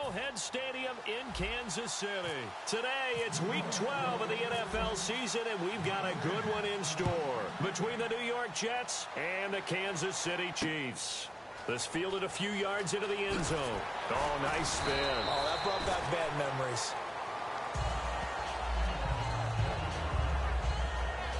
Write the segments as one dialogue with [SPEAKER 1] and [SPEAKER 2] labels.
[SPEAKER 1] Arrowhead Stadium in Kansas City. Today, it's Week 12 of the NFL season, and we've got a good one in store between the New York Jets and the Kansas City Chiefs. This fielded a few yards into the end zone. Oh, nice spin.
[SPEAKER 2] Oh, that brought back bad memories.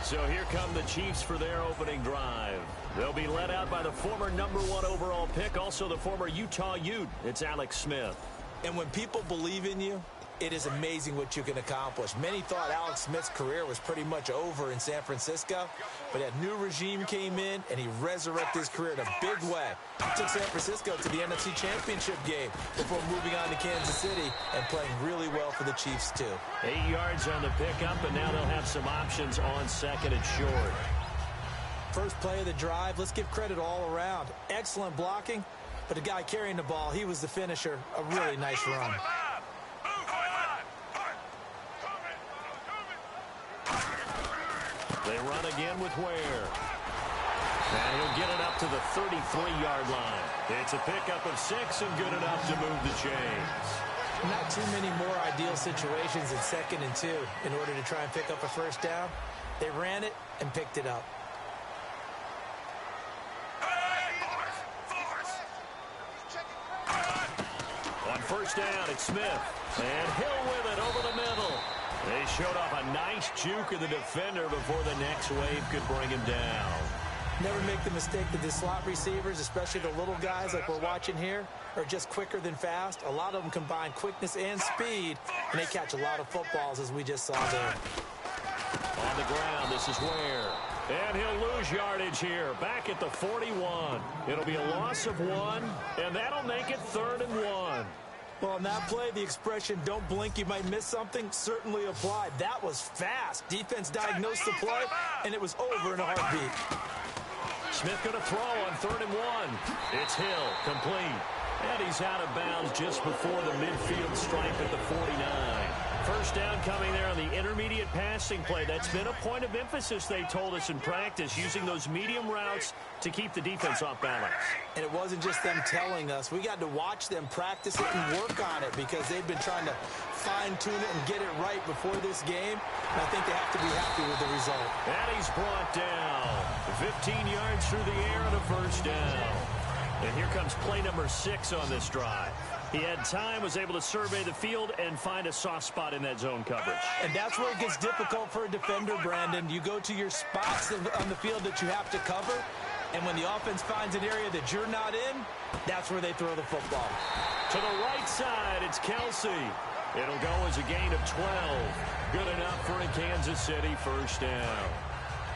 [SPEAKER 1] So here come the Chiefs for their opening drive. They'll be led out by the former #1 overall pick, also the former Utah Ute. It's Alex Smith.
[SPEAKER 2] And when people believe in you, it is amazing what you can accomplish. Many thought Alex Smith's career was pretty much over in San Francisco, but that new regime came in, and he resurrected his career in a big way. He took San Francisco to the NFC Championship game before moving on to Kansas City and playing really well for the Chiefs, too.
[SPEAKER 1] 8 yards on the pickup, and now they'll have some options on second and short.
[SPEAKER 2] First play of the drive, let's give credit all around. Excellent blocking, but the guy carrying the ball, he was the finisher. A really nice run.
[SPEAKER 1] They run again with Ware. And he'll get it up to the 33-yard line. It's a pickup of 6 and good enough to move the chains.
[SPEAKER 2] Not too many more ideal situations in 2nd and 2 in order to try and pick up a first down. They ran it and picked it up.
[SPEAKER 1] On first down, it's Smith. And Hill with it over the middle. They showed off a nice juke of the defender before the next wave could bring him down.
[SPEAKER 2] Never make the mistake that the slot receivers, especially the little guys like we're watching here, are just quicker than fast. A lot of them combine quickness and speed, and they catch a lot of footballs, as we just saw there.
[SPEAKER 1] On the ground, this is Ware. And he'll lose yardage here, back at the 41. It'll be a loss of 1, and that'll make it 3rd and 1.
[SPEAKER 2] Well, on that play, the expression, don't blink, you might miss something, certainly applied. That was fast. Defense diagnosed the play, and it was over in a heartbeat.
[SPEAKER 1] Smith going to throw on 3rd and 1. It's Hill, complete. And he's out of bounds just before the midfield stripe at the 49. First down coming there on the intermediate passing play. That's been a point of emphasis, they told us in practice, using those medium routes to keep the defense off balance.
[SPEAKER 2] And it wasn't just them telling us. We got to watch them practice it and work on it because they've been trying to fine-tune it and get it right before this game. And I think they have to be happy with the result.
[SPEAKER 1] And he's brought down 15 yards through the air and a first down. And here comes play number 6 on this drive. He had time, was able to survey the field and find a soft spot in that zone coverage.
[SPEAKER 2] And that's where it gets difficult for a defender, Brandon. You go to your spots on the field that you have to cover, and when the offense finds an area that you're not in, that's where they throw the football.
[SPEAKER 1] To the right side, it's Kelsey. It'll go as a gain of 12. Good enough for a Kansas City first down.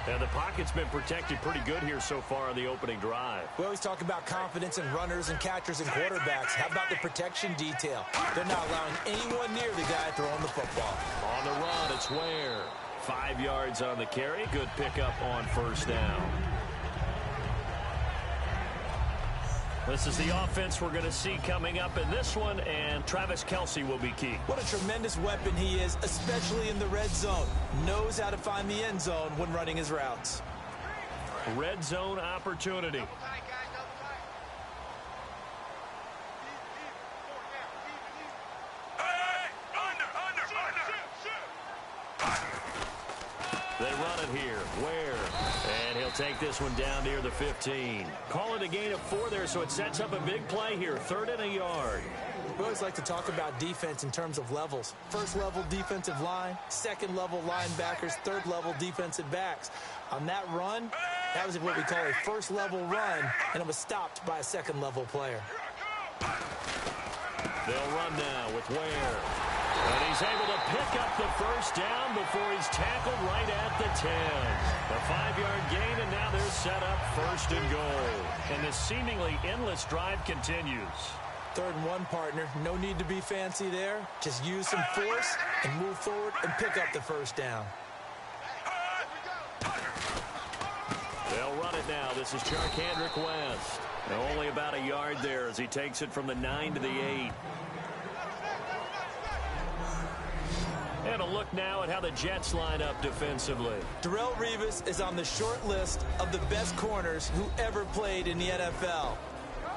[SPEAKER 1] And the pocket's been protected pretty good here so far on the opening drive.
[SPEAKER 2] We always talk about confidence in runners and catchers and quarterbacks. How about the protection detail? They're not allowing anyone near the guy throwing the football.
[SPEAKER 1] On the run, it's Ware. 5 yards on the carry. Good pickup on first down. This is the offense we're going to see coming up in this one, and Travis Kelce will be key.
[SPEAKER 2] What a tremendous weapon he is, especially in the red zone. Knows how to find the end zone when running his routes.
[SPEAKER 1] Red zone opportunity. They run it here. Ware. And he'll take this one down near the 15. Call it a gain of 4 there, so it sets up a big play here. 3rd and a yard.
[SPEAKER 2] We always like to talk about defense in terms of levels. First level defensive line, second level linebackers, third level defensive backs. On that run, that was what we call a first level run, and it was stopped by a second level player.
[SPEAKER 1] They'll run now with Ware. And he's able to pick up the first down before he's tackled right at the 10. A 5-yard gain, and now they're set up 1st and goal. And this seemingly endless drive continues.
[SPEAKER 2] 3rd and 1, partner. No need to be fancy there. Just use some force and move forward and pick up the first down.
[SPEAKER 1] They'll run it now. This is Charkandrick West. And only about a yard there as he takes it from the 9 to the 8. And a look now at how the Jets line up defensively.
[SPEAKER 2] Darrelle Revis is on the short list of the best corners who ever played in the NFL.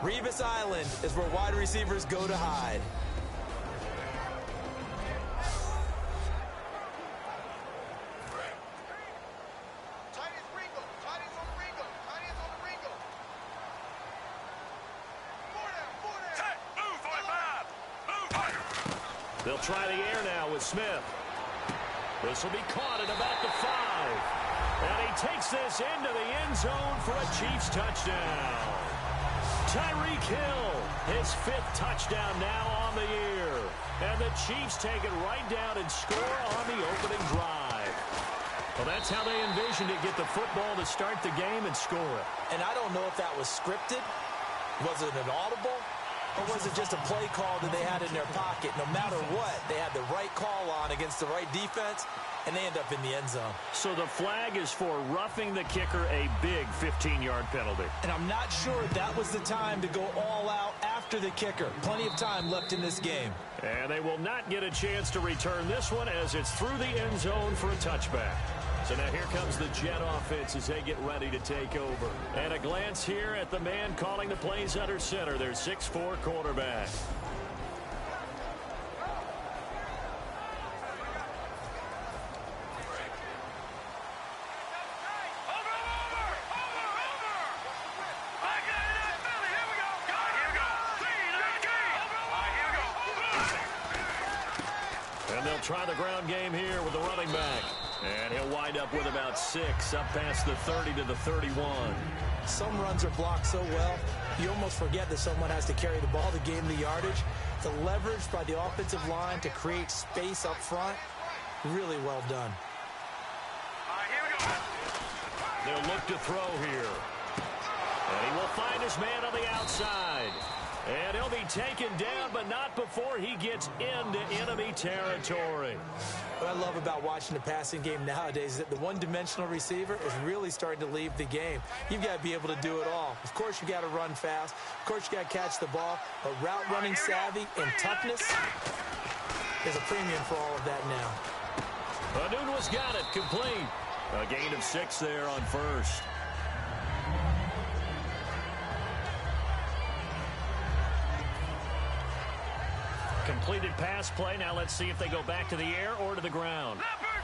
[SPEAKER 2] Revis Island is where wide receivers go to hide.
[SPEAKER 1] They'll try the air now with Smith. This will be caught at about the 5. And he takes this into the end zone for a Chiefs touchdown. Tyreek Hill, his 5th touchdown now on the year. And the Chiefs take it right down and score on the opening drive. Well, that's how they envisioned it, get the football to start the game and score it.
[SPEAKER 2] And I don't know if that was scripted. Was it an audible? Or was it just a play call that they had in their pocket? No matter what, they had the right call on against the right defense, and they end up in the end zone.
[SPEAKER 1] So the flag is for roughing the kicker, a big 15-yard penalty.
[SPEAKER 2] And I'm not sure that was the time to go all out after the kicker. Plenty of time left in this game.
[SPEAKER 1] And they will not get a chance to return this one as it's through the end zone for a touchback. So now here comes the Jet offense as they get ready to take over. And a glance here at the man calling the plays under center, their 6'4" quarterback. And they'll try the ground game here with the running back. And he'll wind up with about 6, up past the 30 to the 31.
[SPEAKER 2] Some runs are blocked so well, you almost forget that someone has to carry the ball to gain the yardage. The leverage by the offensive line to create space up front, really well done.
[SPEAKER 1] They'll look to throw here. And he will find his man on the outside. And he'll be taken down, but not before he gets into enemy territory.
[SPEAKER 2] What I love about watching the passing game nowadays is that the one-dimensional receiver is really starting to leave the game. You've got to be able to do it all. Of course, you got to run fast. Of course, you got to catch the ball. But route running savvy and toughness is a premium for all of that now.
[SPEAKER 1] Anunwa's got it, complete. A gain of 6 there on first. Completed pass play. Now let's see if they go back to the air or to the ground.
[SPEAKER 3] Leopard!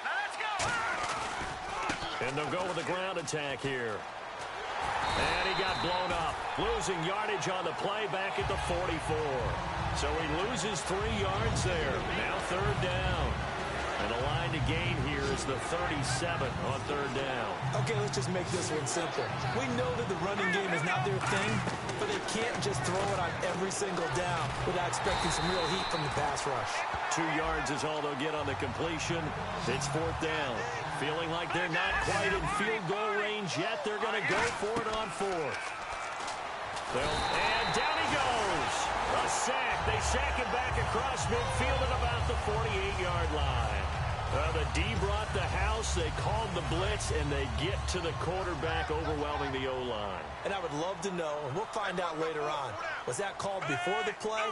[SPEAKER 3] Now let's go!
[SPEAKER 1] And they'll go with the ground attack here. And he got blown up. Losing yardage on the play back at the 44. So he loses 3 yards there. Now 3rd down. And the line to gain here is the 37 on 3rd down.
[SPEAKER 2] Okay, let's just make this one simple. We know that the running game is not their thing, but they can't just throw it on every single down without expecting some real heat from the pass rush.
[SPEAKER 1] 2 yards is all they'll get on the completion. It's 4th down. Feeling like they're not quite in field goal range yet. They're going to go for it on 4th. And down he goes. A sack. They sack him back across midfield at about the 48-yard line. The D brought the house. They called the blitz, and they get to the quarterback, overwhelming the O-line.
[SPEAKER 2] And I would love to know, and we'll find out later on, was that called before the play,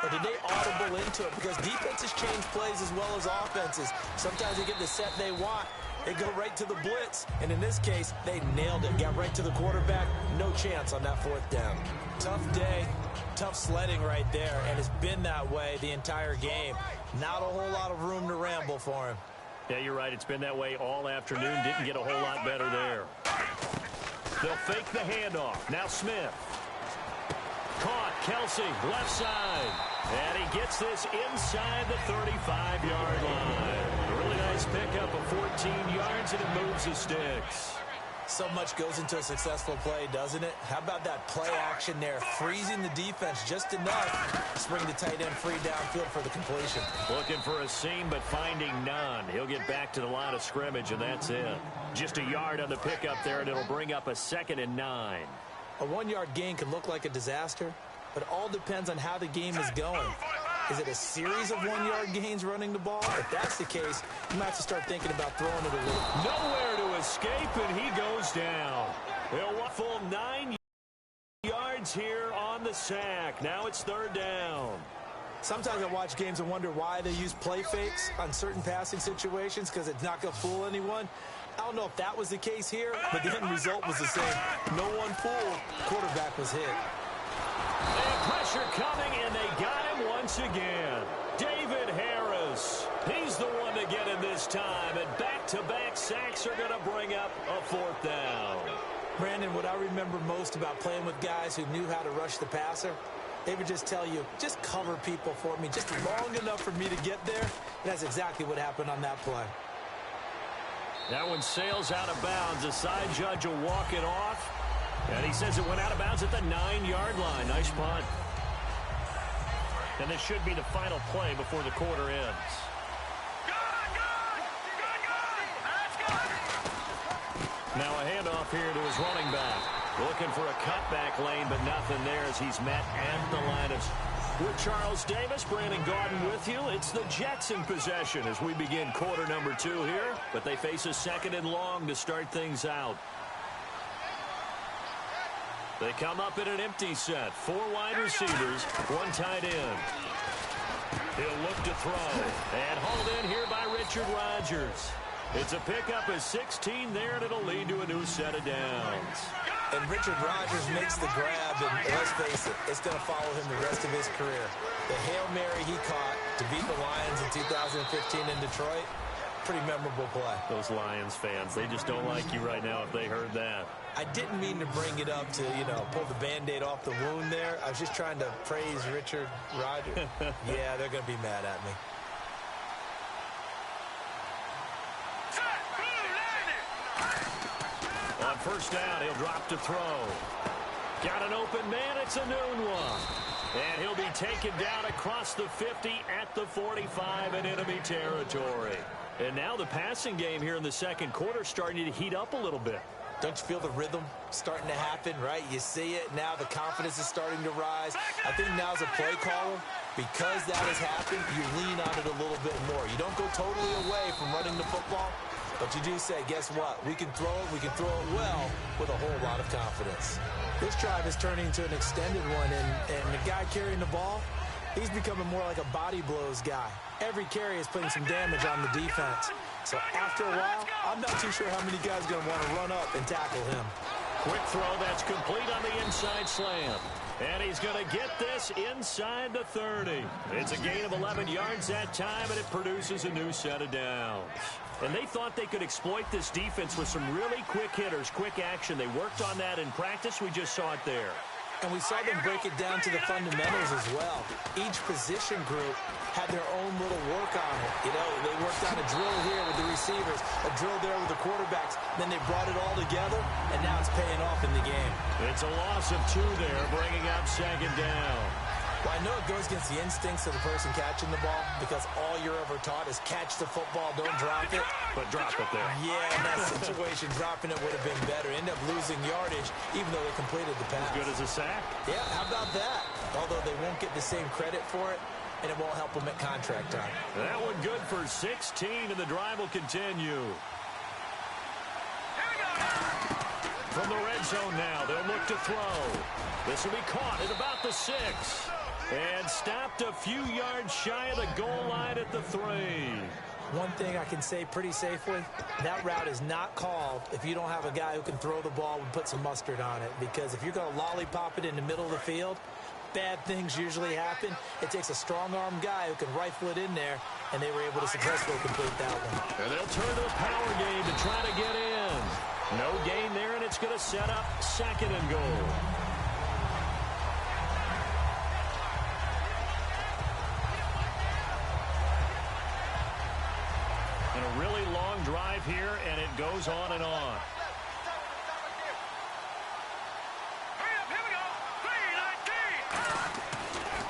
[SPEAKER 2] or did they audible into it? Because defenses change plays as well as offenses. Sometimes they get the set they want. They go right to the blitz, and in this case, they nailed it. Got right to the quarterback. No chance on that 4th down. Tough day, tough sledding right there, and it's been that way the entire game. Not a whole lot of room to ramble for him.
[SPEAKER 1] Yeah, you're right. It's been that way all afternoon. Didn't get a whole lot better there. They'll fake the handoff. Now Smith. Caught. Kelsey, left side. And he gets this inside the 35-yard line. A really nice pickup of 14 yards, and it moves the sticks.
[SPEAKER 2] So much goes into a successful play, doesn't it? How about that play action there, freezing the defense just enough to bring the tight end free downfield for the completion.
[SPEAKER 1] Looking for a seam, but finding none. He'll get back to the line of scrimmage, and that's it. Just a yard on the pickup there, and it'll bring up a 2nd and 9.
[SPEAKER 2] A 1-yard gain can look like a disaster, but it all depends on how the game is going. Is it a series of 1-yard gains running the ball? If that's the case, you might have to start thinking about throwing it a little.
[SPEAKER 1] Nowhere to escape, and he goes down. They'll want full 9 yards here on the sack. Now it's 3rd down.
[SPEAKER 2] Sometimes I watch games and wonder why they use play fakes on certain passing situations, because it's not going to fool anyone. I don't know if that was the case here, but the end result was the same. No one fooled. Quarterback was hit.
[SPEAKER 1] And pressure coming, and they got him once again. David Harris. He's the one to get him this time, and back-to-back sacks are going to bring up a 4th down.
[SPEAKER 2] Brandon, what I remember most about playing with guys who knew how to rush the passer They would just tell you, just cover people for me, just long enough for me to get there. And that's exactly what happened on that play.
[SPEAKER 1] That one sails out of bounds. The side judge will walk it off. And he says it went out of bounds at the 9-yard line. Nice punt. And this should be the final play before the quarter ends. Now a handoff here to his running back. Looking for a cutback lane, but nothing there as he's met at the line of... With Charles Davis, Brandon Gaudin with you. It's the Jets in possession as we begin quarter number 2 here. But they face a 2nd and long to start things out. They come up in an empty set. 4 wide receivers, 1 tight end. He'll look to throw. And hauled in here by Richard Rodgers. It's a pickup of 16 there, and it'll lead to a new set of downs.
[SPEAKER 2] And Richard Rodgers makes the grab, and let's face it, it's going to follow him the rest of his career. The Hail Mary he caught to beat the Lions in 2015 in Detroit, pretty memorable play.
[SPEAKER 1] Those Lions fans, they just don't like you right now if they heard that.
[SPEAKER 2] I didn't mean to bring it up to, pull the Band-Aid off the wound there. I was just trying to praise Richard Rodgers. Yeah, they're going to be mad at me.
[SPEAKER 1] On first down, he'll drop to throw. Got an open man, it's a noon one. And he'll be taken down across the 50 at the 45 in enemy territory. And now the passing game here in the second quarter starting to heat up a little bit.
[SPEAKER 2] Don't you feel the rhythm starting to happen, right? You see it. Now the confidence is starting to rise. I think now's a play caller. Because that has happened, you lean on it a little bit more. You don't go totally away from running the football, but you do say, guess what? We can throw it well with a whole lot of confidence. This drive is turning into an extended one, and the guy carrying the ball, he's becoming more like a body blows guy. Every carry is putting some damage on the defense. So after a while, I'm not too sure how many guys are going to want to run up and tackle him.
[SPEAKER 1] Quick throw that's complete on the inside slam. And he's going to get this inside the 30. It's a gain of 11 yards that time, and it produces a new set of downs. And they thought they could exploit this defense with some really quick hitters, quick action. They worked on that in practice. We just saw it there.
[SPEAKER 2] And we saw them break it down to the fundamentals as well. Each position group had their own little work on it. They worked on a drill here with the receivers, a drill there with the quarterbacks. Then they brought it all together, and now it's paying off in the game.
[SPEAKER 1] It's a loss of 2 there, bringing up 2nd down.
[SPEAKER 2] Well, I know it goes against the instincts of the person catching the ball because all you're ever taught is catch the football, don't drop it.
[SPEAKER 1] But drop it there.
[SPEAKER 2] Yeah, in that situation, dropping it would have been better. End up losing yardage, even though they completed the pass.
[SPEAKER 1] As good as a sack.
[SPEAKER 2] Yeah, how about that? Although they won't get the same credit for it, and it won't help them at contract time.
[SPEAKER 1] That one good for 16, and the drive will continue. From the red zone now, they'll look to throw. This will be caught at about the 6. And stopped a few yards shy of the goal line at the 3.
[SPEAKER 2] One thing I can say pretty safely, that route is not called if you don't have a guy who can throw the ball and put some mustard on it. Because if you're going to lollipop it in the middle of the field, bad things usually happen. It takes a strong-arm guy who can rifle it in there, and they were able to successfully complete that one.
[SPEAKER 1] And they'll turn to the power game to try to get in. No gain there, and it's going to set up 2nd and goal. And a really long drive here, and it goes on and on.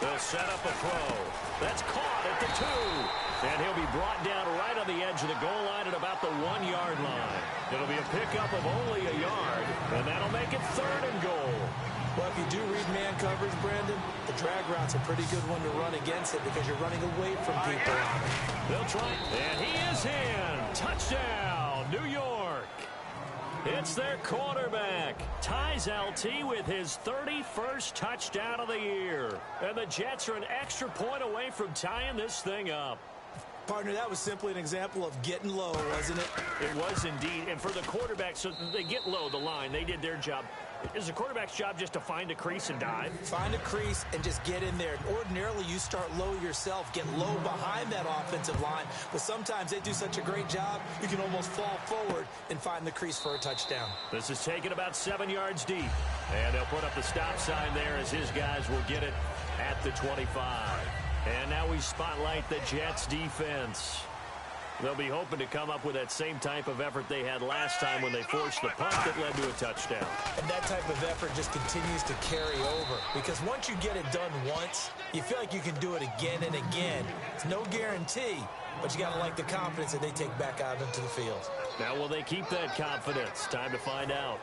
[SPEAKER 1] They'll set up a throw. That's caught at the 2. And he'll be brought down right on the edge of the goal line at about the 1-yard line. It'll be a pickup of only a yard, and that'll make it 3rd and goal.
[SPEAKER 2] Well, if you do read man coverage, Brandon, the drag route's a pretty good one to run against it because you're running away from people on it.
[SPEAKER 1] They'll try, and he is in. Touchdown, New York. It's their quarterback. Ties LT with his 31st touchdown of the year. And the Jets are an extra point away from tying this thing up.
[SPEAKER 2] Partner, that was simply an example of getting low, wasn't it?
[SPEAKER 1] It was indeed. And for the quarterback, so they get low the line. They did their job. Is the quarterback's job just to find a crease and dive?
[SPEAKER 2] Find a crease and just get in there. Ordinarily, you start low yourself, get low behind that offensive line. But sometimes they do such a great job, you can almost fall forward and find the crease for a touchdown.
[SPEAKER 1] This is taken about 7 yards deep. And they'll put up the stop sign there as his guys will get it at the 25. And now we spotlight the Jets defense. They'll be hoping to come up with that same type of effort they had last time when they forced the punt that led to a touchdown.
[SPEAKER 2] And that type of effort just continues to carry over, because once you get it done once, you feel like you can do it again and again. It's no guarantee, but you got to like the confidence that they take back out into the field.
[SPEAKER 1] Now, will they keep that confidence? Time to find out.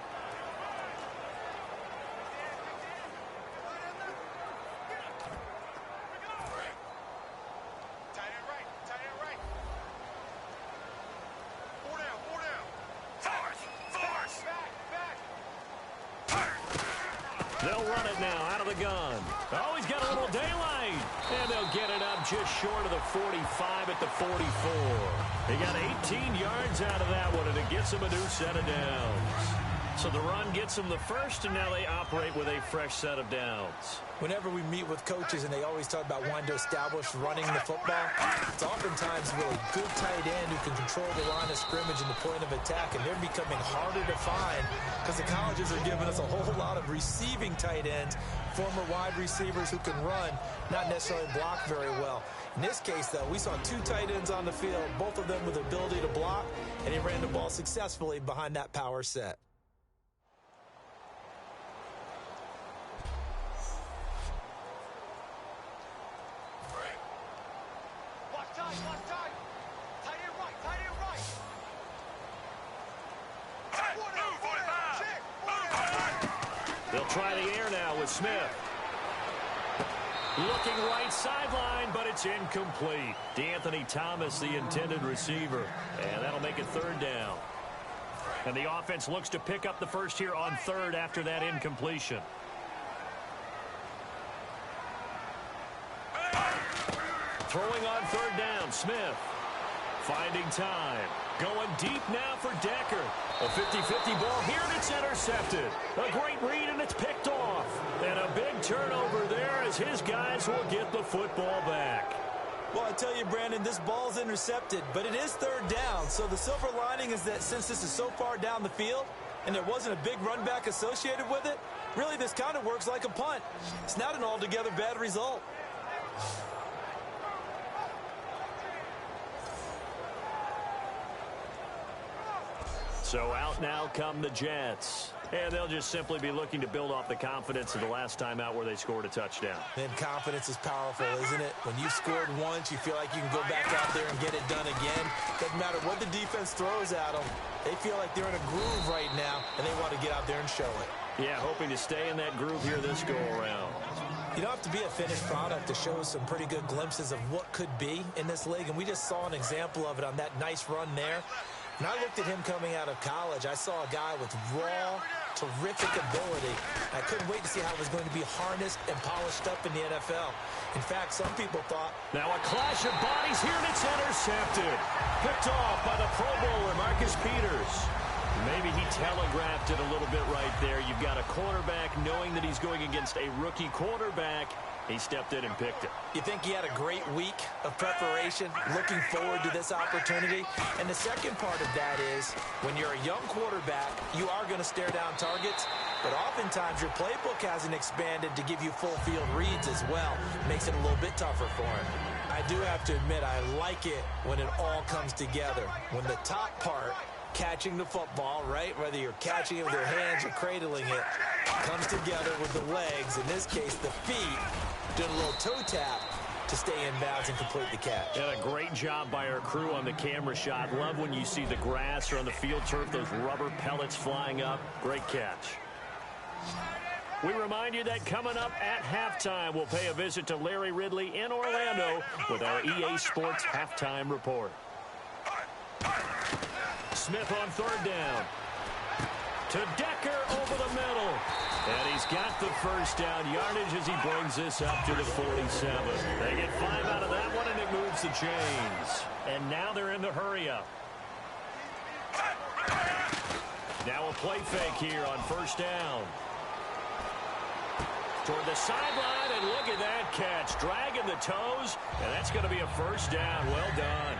[SPEAKER 1] They'll run it now out of the gun. Oh, he's got a little daylight. And they'll get it up just short of the 45 at the 44. He got 18 yards out of that one, and it gets him a new set of downs. So the run gets them the first, and now they operate with a fresh set of downs.
[SPEAKER 2] Whenever we meet with coaches and they always talk about wanting to establish running the football, it's oftentimes really good tight end who can control the line of scrimmage and the point of attack, and they're becoming harder to find because the colleges are giving us a whole lot of receiving tight ends, former wide receivers who can run, not necessarily block very well. In this case, though, we saw two tight ends on the field, both of them with the ability to block, and he ran the ball successfully behind that power set.
[SPEAKER 1] They'll try the air now with Smith. Looking right sideline, but it's incomplete. D'Anthony Thomas, the intended receiver. And that'll make it third down. And the offense looks to pick up the first here on third after that incompletion. Throwing on third down, Smith. Finding time. Going deep now for Decker. A 50-50 ball here, and it's intercepted. A great read, and it's picked off. And a big turnover there as his guys will get the football back.
[SPEAKER 2] Well, I tell you, Brandon, this ball's intercepted, but it is third down. So the silver lining is that since this is so far down the field and there wasn't a big run back associated with it, really this kind of works like a punt. It's not an altogether bad result.
[SPEAKER 1] So out now come the Jets. And they'll just simply be looking to build off the confidence of the last time out where they scored a touchdown.
[SPEAKER 2] And confidence is powerful, isn't it? When you've scored once, you feel like you can go back out there and get it done again. Doesn't matter what the defense throws at them. They feel like they're in a groove right now, and they want to get out there and show it.
[SPEAKER 1] Yeah, hoping to stay in that groove here this go-around.
[SPEAKER 2] You don't have to be a finished product to show some pretty good glimpses of what could be in this league, and we just saw an example of it on that nice run there. When I looked at him coming out of college, I saw a guy with raw, terrific ability. I couldn't wait to see how it was going to be harnessed and polished up in the NFL. In fact, some people thought...
[SPEAKER 1] Now a clash of bodies here, and it's intercepted. Picked off by the Pro Bowler, Marcus Peters. Maybe he telegraphed it a little bit right there. You've got a quarterback knowing that he's going against a rookie quarterback. He stepped in and picked it.
[SPEAKER 2] You think he had a great week of preparation, looking forward to this opportunity? And the second part of that is, when you're a young quarterback, you are going to stare down targets, but oftentimes your playbook hasn't expanded to give you full field reads as well. Makes it a little bit tougher for him. I do have to admit, I like it when it all comes together. When the top part, catching the football, right? Whether you're catching it with your hands or cradling it, comes together with the legs, in this case the feet, doing a little toe tap to stay in bounds and complete the catch.
[SPEAKER 1] Yeah, a great job by our crew on the camera shot. Love when you see the grass or on the field turf, those rubber pellets flying up. Great catch. We remind you that coming up at halftime, we'll pay a visit to Larry Ridley in Orlando with our EA Sports Halftime Report. Smith on third down. To Decker over the middle. And he's got the first down yardage as he brings this up to the 47. They get 5 out of that one, and it moves the chains. And now they're in the hurry-up. Now a play fake here on first down. Toward the sideline, and look at that catch. Dragging the toes, and that's going to be a first down. Well done.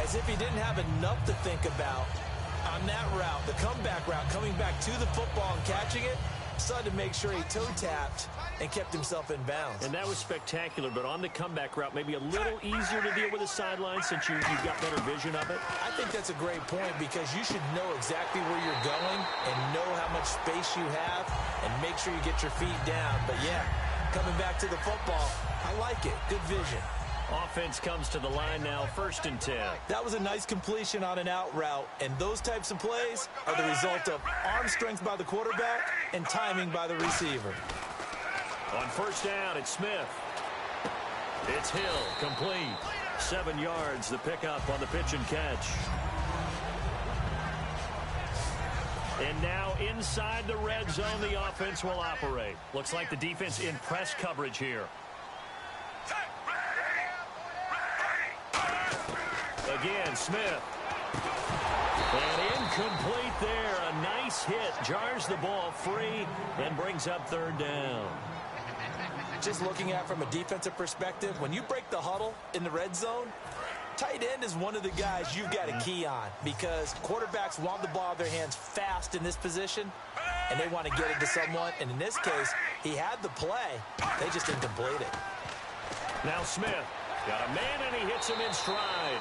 [SPEAKER 2] As if he didn't have enough to think about on that route, the comeback route, coming back to the football and catching it, decided to make sure he toe-tapped and kept himself in bounds.
[SPEAKER 1] And that was spectacular, but on the comeback route, maybe a little easier to deal with the sideline since you've got better vision of it.
[SPEAKER 2] I think that's a great point because you should know exactly where you're going and know how much space you have and make sure you get your feet down. But, yeah, coming back to the football, I like it. Good vision.
[SPEAKER 1] Offense comes to the line now, 1st and 10.
[SPEAKER 2] That was a nice completion on an out route, and those types of plays are the result of arm strength by the quarterback and timing by the receiver.
[SPEAKER 1] On 1st down, it's Smith. It's Hill, complete. 7 yards, the pickup on the pitch and catch. And now inside the red zone, the offense will operate. Looks like the defense in press coverage here. Again, Smith. And incomplete there. A nice hit. Jars the ball free and brings up 3rd down.
[SPEAKER 2] Just looking at it from a defensive perspective, when you break the huddle in the red zone, tight end is one of the guys you've got a key on because quarterbacks want the ball in their hands fast in this position, and they want to get it to someone. And in this case, he had the play. They just didn't complete it.
[SPEAKER 1] Now Smith got a man, and he hits him in stride.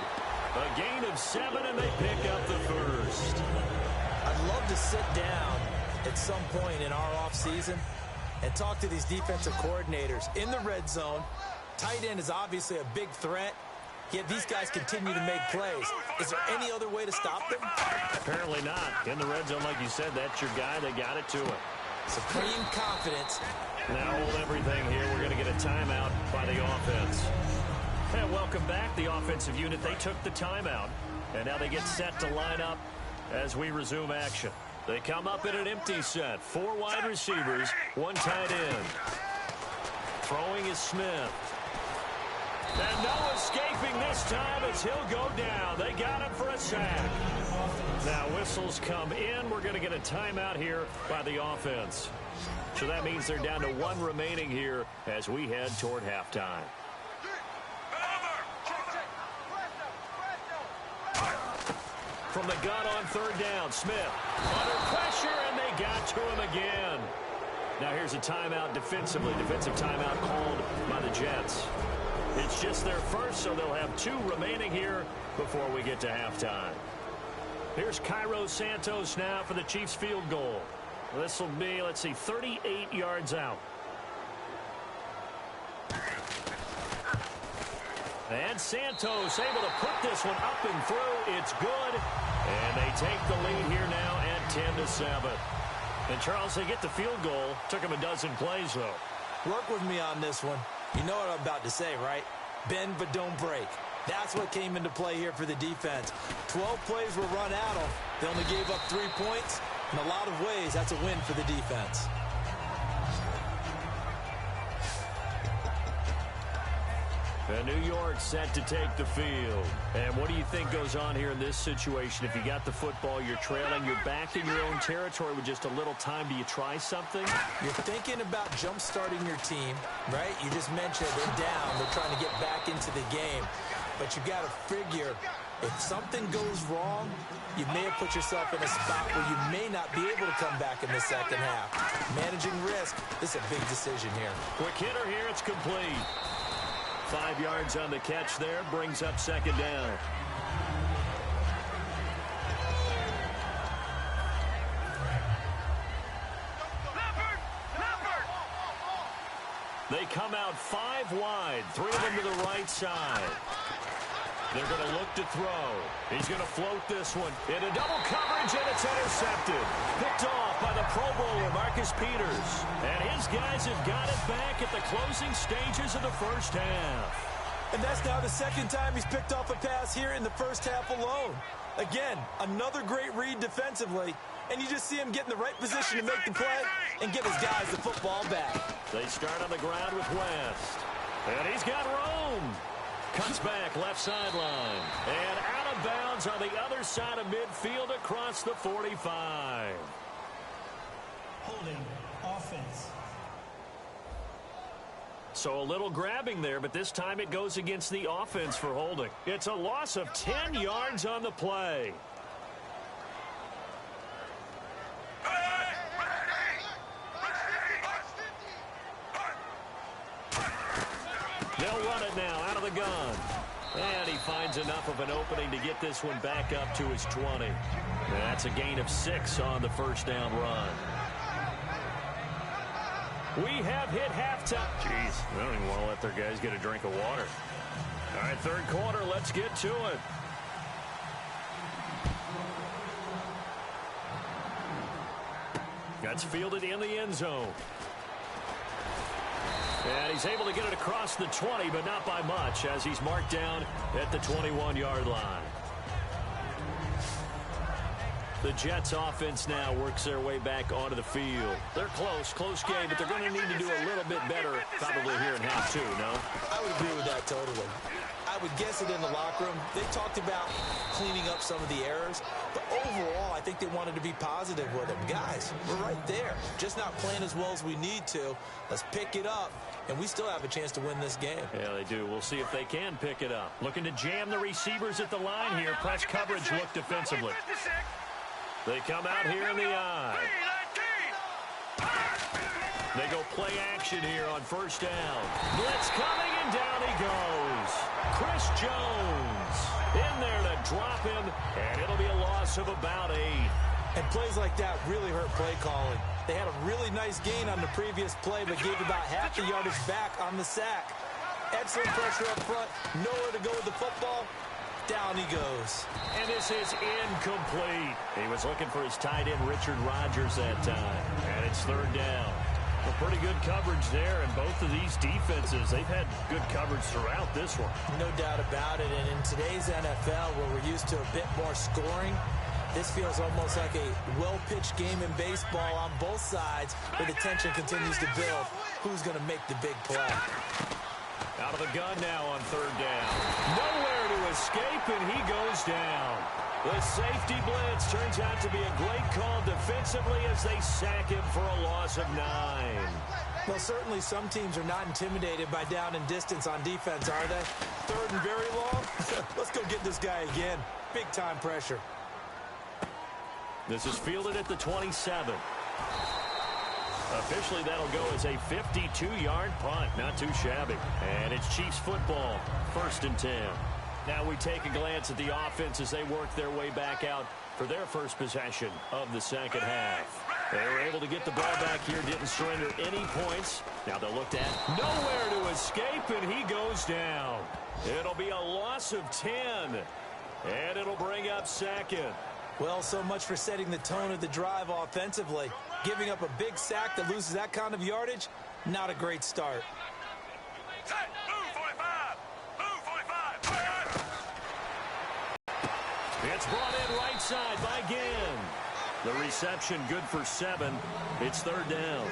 [SPEAKER 1] A gain of 7, and they pick up the 1st.
[SPEAKER 2] I'd love to sit down at some point in our offseason and talk to these defensive coordinators in the red zone. Tight end is obviously a big threat, yet these guys continue to make plays. Is there any other way to stop them?
[SPEAKER 1] Apparently not. In the red zone, like you said, that's your guy. They got it to him.
[SPEAKER 2] Supreme confidence.
[SPEAKER 1] Now hold everything here. We're going to get a timeout by the offense. And welcome back, the offensive unit. They took the timeout, and now they get set to line up as we resume action. They come up in an empty set. 4 wide receivers, 1 tight end. Throwing is Smith. And no escaping this time as he'll go down. They got him for a sack. Now whistles come in. We're going to get a timeout here by the offense. So that means they're down to 1 remaining here as we head toward halftime. From the gun on 3rd down, Smith under pressure, and they got to him again. Now here's a timeout defensively. Defensive timeout called by the Jets. It's just their first, so they'll have 2 remaining here before we get to halftime. Here's Cairo Santos now for the Chiefs field goal. This will be, 38 yards out. And Santos able to put this one up and through. It's good. And they take the lead here now at 10-7. And, Charles, they get the field goal. Took them a dozen plays, though.
[SPEAKER 2] Work with me on this one. You know what I'm about to say, right? Bend but don't break. That's what came into play here for the defense. 12 plays were run out of. They only gave up 3 points. In a lot of ways, that's a win for the defense.
[SPEAKER 1] And New York set to take the field. And what do you think goes on here in this situation? If you got the football, you're trailing, you're back in your own territory with just a little time. Do you try something?
[SPEAKER 2] You're thinking about jump-starting your team, right? You just mentioned they're down. They're trying to get back into the game. But you got to figure if something goes wrong, you may have put yourself in a spot where you may not be able to come back in the second half. Managing risk, this is a big decision here.
[SPEAKER 1] Quick hitter here, it's complete. 5 yards on the catch there, brings up 2nd down. They come out 5 wide, 3 of them to the right side. They're going to look to throw. He's going to float this one into double coverage, and it's intercepted. Picked off by the Pro Bowler, Marcus Peters. And his guys have got it back at the closing stages of the first half.
[SPEAKER 2] And that's now the 2nd time he's picked off a pass here in the first half alone. Again, another great read defensively. And you just see him get in the right position to make the play and give his guys the football back.
[SPEAKER 1] They start on the ground with West. And he's got Rome. Cuts back left sideline. And out of bounds on the other side of midfield across the 45.
[SPEAKER 4] Holding offense.
[SPEAKER 1] So a little grabbing there, but this time it goes against the offense for holding. It's a loss of 10 yards on the play. They'll run it now out of the gun. And he finds enough of an opening to get this one back up to his 20. That's a gain of 6 on the first down run. We have hit halftime. Jeez, they don't even want to let their guys get a drink of water. All right, third quarter, let's get to it. That's fielded in the end zone. And he's able to get it across the 20, but not by much, as he's marked down at the 21-yard line. The Jets offense now works their way back onto the field. They're close game, but they're going to need to do a little bit better probably here in half two, no?
[SPEAKER 2] I would agree with that totally. I would guess it in the locker room. They talked about cleaning up some of the errors, but overall, I think they wanted to be positive with them. Guys, we're right there. Just not playing as well as we need to. Let's pick it up, and we still have a chance to win this game.
[SPEAKER 1] Yeah, they do. We'll see if they can pick it up. Looking to jam the receivers at the line here. Press coverage look defensively. They come out here in the eye. They go play action here on first down. Blitz coming, and down he goes. Chris Jones in there to drop him, and it'll be a loss of about 8.
[SPEAKER 2] And plays like that really hurt play calling. They had a really nice gain on the previous play, but gave about half the yardage back on the sack. Excellent pressure up front. Nowhere to go with the football. Down he goes.
[SPEAKER 1] And this is incomplete. He was looking for his tight end, Richard Rodgers, that time. And it's third down. Well, pretty good coverage there, and both of these defenses, they've had good coverage throughout this one.
[SPEAKER 2] No doubt about it, and in today's NFL, where we're used to a bit more scoring, this feels almost like a well-pitched game in baseball on both sides, where the tension continues to build. Who's going to make the big play?
[SPEAKER 1] Out of the gun now on third down. Nowhere to escape, and he goes down. The safety blitz turns out to be a great call defensively as they sack him for a loss of 9.
[SPEAKER 2] Well, certainly some teams are not intimidated by down and distance on defense, are they? Third and very long? Let's go get this guy again. Big-time pressure.
[SPEAKER 1] This is fielded at the 27. Officially, that'll go as a 52-yard punt. Not too shabby. And it's Chiefs football, 1st and 10. Now we take a glance at the offense as they work their way back out for their first possession of the second half. They were able to get the ball back here, didn't surrender any points. Now they'll look at nowhere to escape, and he goes down. It'll be a loss of 10, and it'll bring up second.
[SPEAKER 2] Well, so much for setting the tone of the drive offensively. Giving up a big sack that loses that kind of yardage, not a great start.
[SPEAKER 1] It's brought in right side by Ginn. The reception good for 7. It's third down.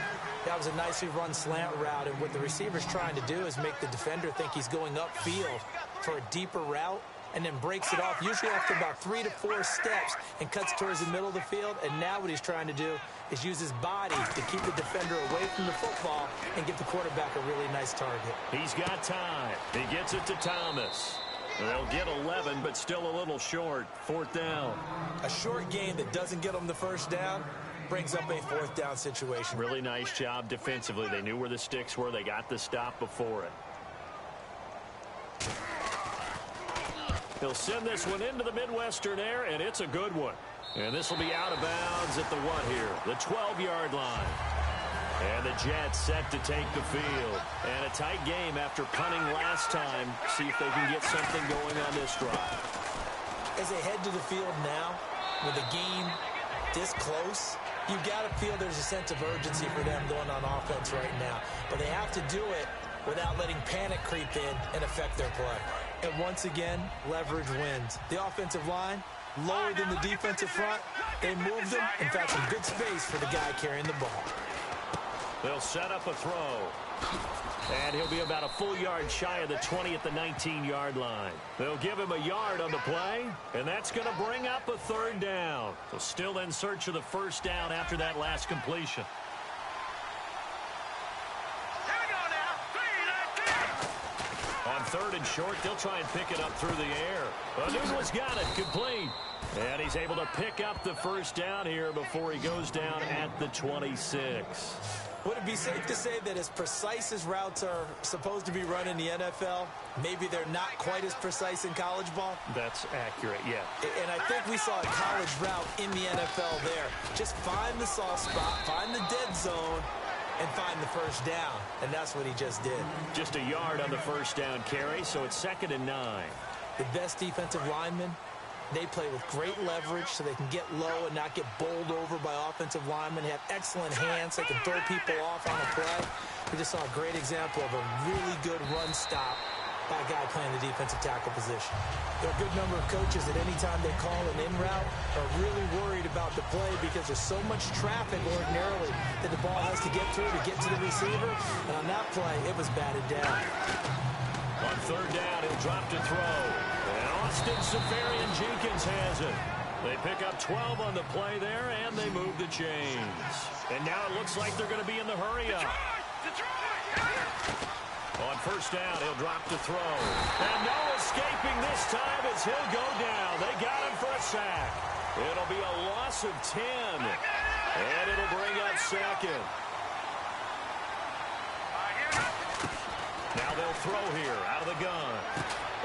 [SPEAKER 2] That was a nicely run slant route, and what the receiver's trying to do is make the defender think he's going upfield for a deeper route, and then breaks it off, usually after about 3 to 4 steps, and cuts towards the middle of the field. And now what he's trying to do is use his body to keep the defender away from the football and give the quarterback a really nice target.
[SPEAKER 1] He's got time. He gets it to Thomas. They'll get 11, but still a little short. 4th down.
[SPEAKER 2] A short game that doesn't get them the first down brings up a 4th down situation.
[SPEAKER 1] Really nice job defensively. They knew where the sticks were. They got the stop before it. He'll send this one into the Midwestern air, and it's a good one. And this will be out of bounds at the what here? The 12-yard line. And the Jets set to take the field. And a tight game after punting last time. See if they can get something going on this drive.
[SPEAKER 2] As they head to the field now, with the game this close, you've got to feel there's a sense of urgency for them going on offense right now. But they have to do it without letting panic creep in and affect their play. And once again, leverage wins. The offensive line, lower than the defensive front. They moved them. In fact, some good space for the guy carrying the ball.
[SPEAKER 1] They'll set up a throw. And he'll be about a full yard shy of the 20 at the 19-yard line. They'll give him a yard on the play, and that's going to bring up a third down. So still in search of the first down after that last completion. On 3rd and short, they'll try and pick it up through the air. Anunua's got it, complete. And he's able to pick up the first down here before he goes down at the 26.
[SPEAKER 2] Would it be safe to say that as precise as routes are supposed to be run in the NFL, maybe they're not quite as precise in college ball?
[SPEAKER 1] That's accurate, yeah.
[SPEAKER 2] And I think we saw a college route in the NFL there. Just find the soft spot, find the dead zone, and find the first down. And that's what he just did.
[SPEAKER 1] Just a yard on the first down carry, so it's 2nd and 9.
[SPEAKER 2] The best defensive linemen, they play with great leverage so they can get low and not get bowled over by offensive linemen. They have excellent hands. They can throw people off on a play. We just saw a great example of a really good run stop by a guy playing the defensive tackle position. There are a good number of coaches that any time they call an in route are really worried about the play because there's so much traffic ordinarily that the ball has to get through to get to the receiver. And on that play, it was batted down.
[SPEAKER 1] On 3rd down, he'll drop to throw. And Austin Seferian-Jenkins has it. They pick up 12 on the play there, and they move the chains. And now it looks like they're going to be in the hurry-up. On 1st down, he'll drop to throw. And no escaping this time as he'll go down. They got him for a sack. It'll be a loss of 10. And it'll bring up 2nd. Now they'll throw here out of the gun.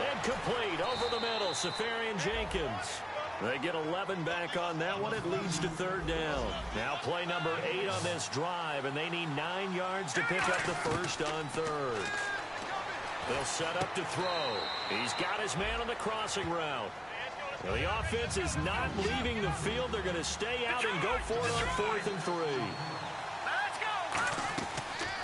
[SPEAKER 1] And complete over the middle, Seferian-Jenkins. They get 11 back on that one. It leads to 3rd down. Now play number 8 on this drive, and they need 9 yards to pick up the first on 3rd. They'll set up to throw. He's got his man on the crossing route. Well, the offense is not leaving the field. They're going to stay out and go for it on 4th and 3.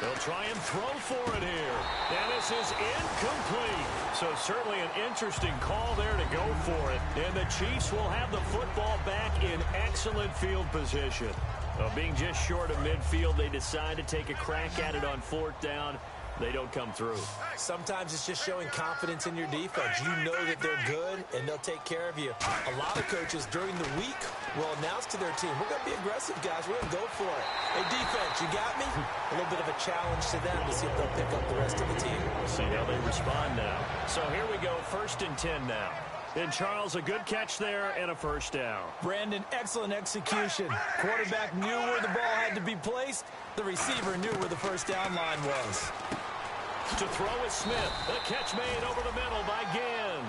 [SPEAKER 1] They'll try and throw for it here. And this is incomplete. So certainly an interesting call there to go for it. And the Chiefs will have the football back in excellent field position. Being just short of midfield, they decide to take a crack at it on 4th down. They don't come through.
[SPEAKER 2] Sometimes it's just showing confidence in your defense. You know that they're good, and they'll take care of you. A lot of coaches during the week will announce to their team, we're going to be aggressive, guys. We're going to go for it. Hey, defense, you got me? A little bit of a challenge to them to see if they'll pick up the rest of the team.
[SPEAKER 1] See how they respond now. So here we go, 1st and 10 now. And Charles, a good catch there and a first down.
[SPEAKER 2] Brandon, excellent execution. Quarterback knew where the ball had to be placed. The receiver knew where the first down line was.
[SPEAKER 1] To throw is Smith. The catch made over the middle by Ginn.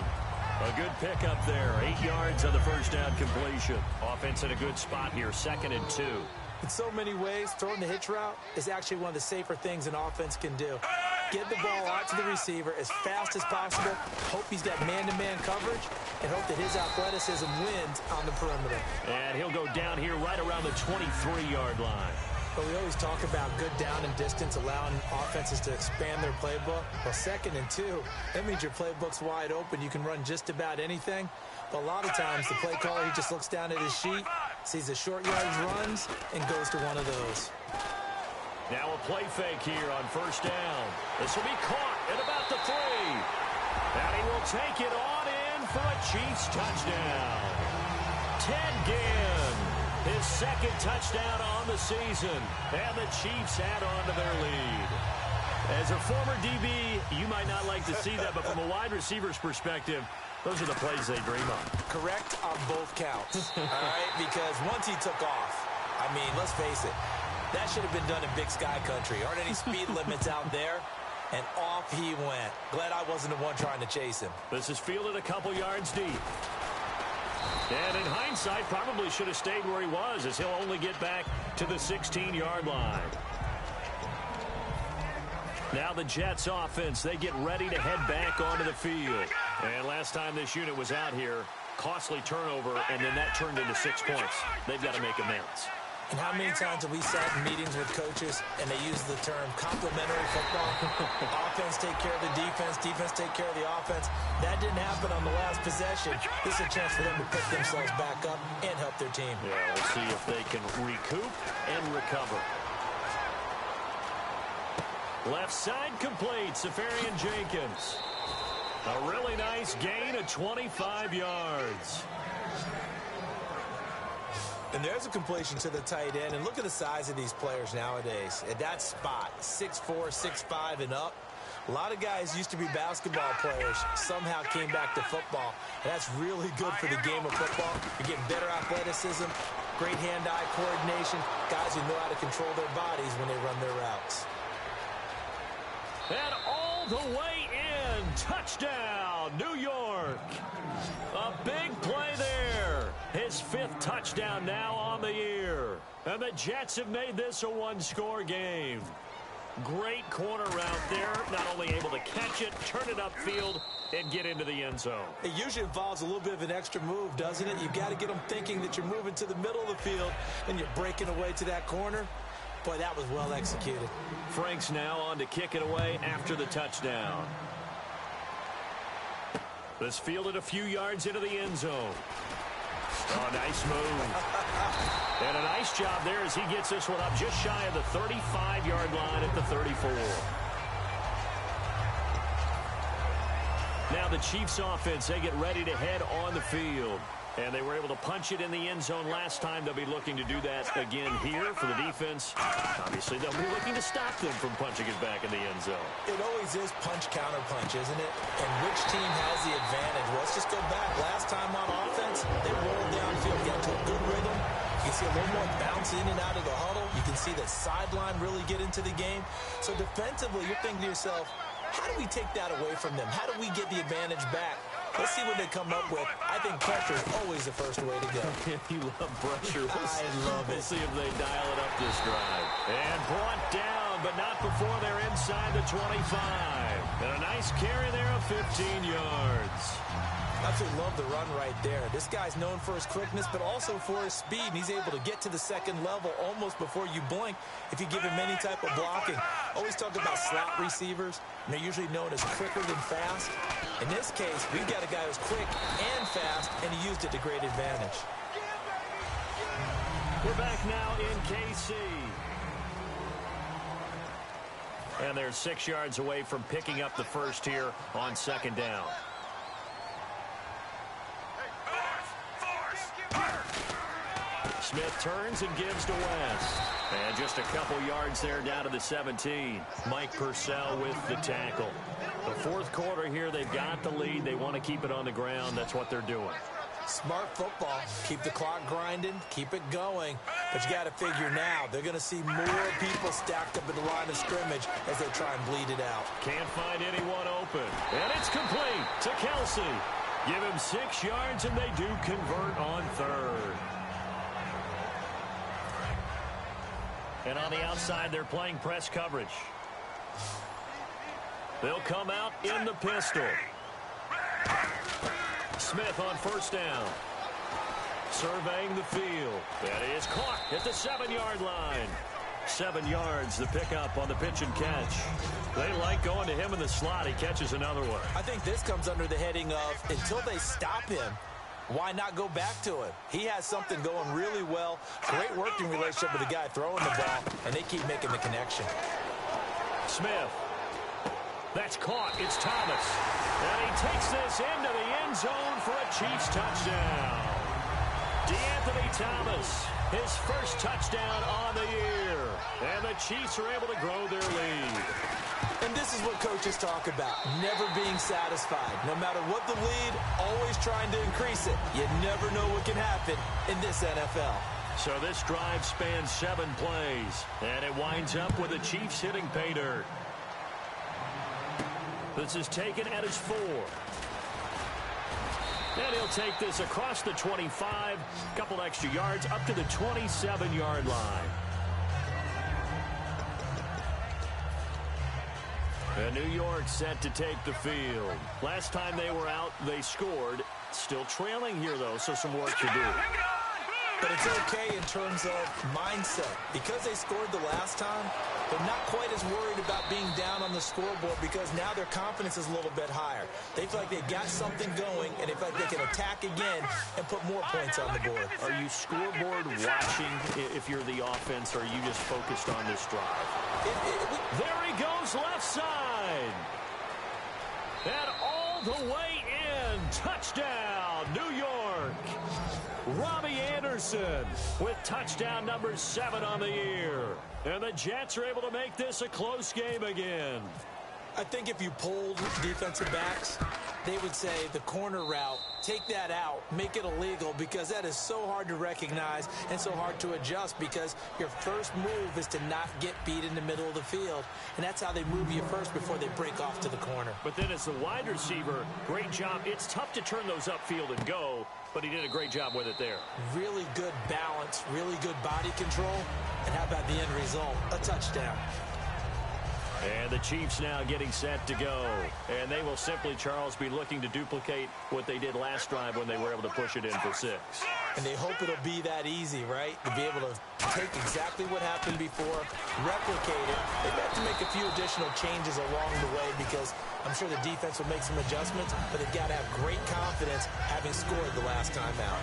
[SPEAKER 1] A good pickup there. 8 yards on the first down completion. Offense in a good spot here. 2nd and 2.
[SPEAKER 2] In so many ways, throwing the hitch route is actually one of the safer things an offense can do. Get the ball out to the receiver as fast as possible. Hope he's got man-to-man coverage and hope that his athleticism wins on the perimeter.
[SPEAKER 1] And he'll go down here right around the 23-yard line.
[SPEAKER 2] But we always talk about good down and distance, allowing offenses to expand their playbook. Well, 2nd and 2, that means your playbook's wide open. You can run just about anything. But a lot of times, the play caller, he just looks down at his sheet, sees the short yardage runs, and goes to one of those.
[SPEAKER 1] Now a play fake here on 1st down. This will be caught at about the 3. And he will take it on in for a Chiefs touchdown. Ted Ginn, his 2nd touchdown on the season. And the Chiefs add on to their lead. As a former DB, you might not like to see that, but from a wide receiver's perspective, those are the plays they dream of.
[SPEAKER 2] Correct on both counts, all right? Because once he took off, I mean, let's face it, that should have been done in Big Sky Country. Aren't any speed limits out there? And off he went. Glad I wasn't the one trying to chase him.
[SPEAKER 1] This is fielded a couple yards deep. And in hindsight, probably should have stayed where he was, as he'll only get back to the 16-yard line. Now the Jets offense, they get ready to head back onto the field. And last time this unit was out here, costly turnover, and then that turned into 6 points. They've got to make amends.
[SPEAKER 2] And how many times have we sat in meetings with coaches and they use the term complementary football? Offense take care of the defense, defense take care of the offense. That didn't happen on the last possession. This is a chance for them to pick themselves back up and help their team.
[SPEAKER 1] Yeah, we'll see if they can recoup and recover. Left side complete, Seferian-Jenkins. A really nice gain of 25 yards.
[SPEAKER 2] And there's a completion to the tight end. And look at the size of these players nowadays. At that spot, 6'4", 6'5", and up. A lot of guys used to be basketball players, somehow came back to football. And that's really good for the game of football. You're getting better athleticism, great hand-eye coordination, guys who know how to control their bodies when they run their routes.
[SPEAKER 1] And all the way in, touchdown, New York. A big play there. His 5th touchdown now on the year. And the Jets have made this a one-score game. Great corner route there. Not only able to catch it, turn it upfield, and get into the end zone.
[SPEAKER 2] It usually involves a little bit of an extra move, doesn't it? You've got to get them thinking that you're moving to the middle of the field and you're breaking away to that corner. Boy, that was well executed.
[SPEAKER 1] Frank's now on to kick it away after the touchdown. This fielded a few yards into the end zone. Oh, nice move. And a nice job there as he gets this one up just shy of the 35-yard line at the 34. Now the Chiefs offense, they get ready to head on the field. And they were able to punch it in the end zone last time. They'll be looking to do that again here for the defense. Obviously, they'll be looking to stop them from punching it back in the end zone.
[SPEAKER 2] It always is punch-counter-punch, isn't it? And which team has the advantage? Well, let's just go back. Last time on offense, they rolled downfield, got to a good rhythm. You can see a little more bounce in and out of the huddle. You can see the sideline really get into the game. So defensively, you're thinking to yourself, how do we take that away from them? How do we get the advantage back? Let's see what they come up with. I think pressure is always the first way to go.
[SPEAKER 1] You love pressure.
[SPEAKER 2] I love it.
[SPEAKER 1] We'll see if they dial it up this drive. And brought down, but not before they're inside the 25. And a nice carry there of 15 yards.
[SPEAKER 2] Absolutely love the run right there. This guy's known for his quickness, but also for his speed. And he's able to get to the second level almost before you blink if you give him any type of blocking. Always talk about slot receivers, and they're usually known as quicker than fast. In this case, we've got a guy who's quick and fast, and he used it to great advantage.
[SPEAKER 1] We're back now in KC. And they're 6 yards away from picking up the first here on second down. Smith turns and gives to West. And just a couple yards there down to the 17. Mike Purcell with the tackle. The fourth quarter here, they've got the lead. They want to keep it on the ground. That's what they're doing.
[SPEAKER 2] Smart football. Keep the clock grinding. Keep it going. But you got to figure now, they're going to see more people stacked up at the line of scrimmage as they try and bleed it out.
[SPEAKER 1] Can't find anyone open. And it's complete to Kelsey. Give him 6 yards, and they do convert on third. And on the outside, they're playing press coverage. They'll come out in the pistol. Smith on first down. Surveying the field. That is caught at the 7-yard line. 7 yards, the pickup on the pitch and catch. They like going to him in the slot. He catches another one.
[SPEAKER 2] I think this comes under the heading of, until they stop him, why not go back to him? He has something going really well. Great working relationship with the guy throwing the ball, and they keep making the connection.
[SPEAKER 1] Smith. That's caught. It's Thomas. And he takes this into the end zone for a Chiefs touchdown. DeAnthony Thomas, his first touchdown on the year. And the Chiefs are able to grow their lead.
[SPEAKER 2] And this is what coaches talk about, never being satisfied. No matter what the lead, always trying to increase it. You never know what can happen in this NFL.
[SPEAKER 1] So this drive spans 7 plays, and it winds up with the Chiefs hitting pay dirt. This is taken at his 4. And he'll take this across the 25, a couple extra yards, up to the 27-yard line. And New York set to take the field. Last time they were out, they scored. Still trailing here, though, so some work to do.
[SPEAKER 2] But it's okay in terms of mindset. Because they scored the last time, they're not quite as worried about being down on the scoreboard because now their confidence is a little bit higher. They feel like they've got something going, and they feel like they can attack again and put more points on the board.
[SPEAKER 1] Are you scoreboard watching if you're the offense, or are you just focused on this drive? There he goes, left side. And all the way in. Touchdown, New York. Robbie Anderson with touchdown number 7 on the year. And the Jets are able to make this a close game again.
[SPEAKER 2] I think if you polled defensive backs, they would say the corner route, take that out, make it illegal, because that is so hard to recognize and so hard to adjust, because your first move is to not get beat in the middle of the field, and that's how they move you first before they break off to the corner.
[SPEAKER 1] But then as the wide receiver, great job. It's tough to turn those upfield and go, but he did a great job with it there.
[SPEAKER 2] Really good balance, really good body control, and how about the end result? A touchdown.
[SPEAKER 1] And the Chiefs now getting set to go. And they will simply, Charles, be looking to duplicate what they did last drive when they were able to push it in for 6.
[SPEAKER 2] And they hope it'll be that easy, right? To be able to take exactly what happened before, replicate it. They've got to make a few additional changes along the way, because I'm sure the defense will make some adjustments, but they've got to have great confidence having scored the last time out.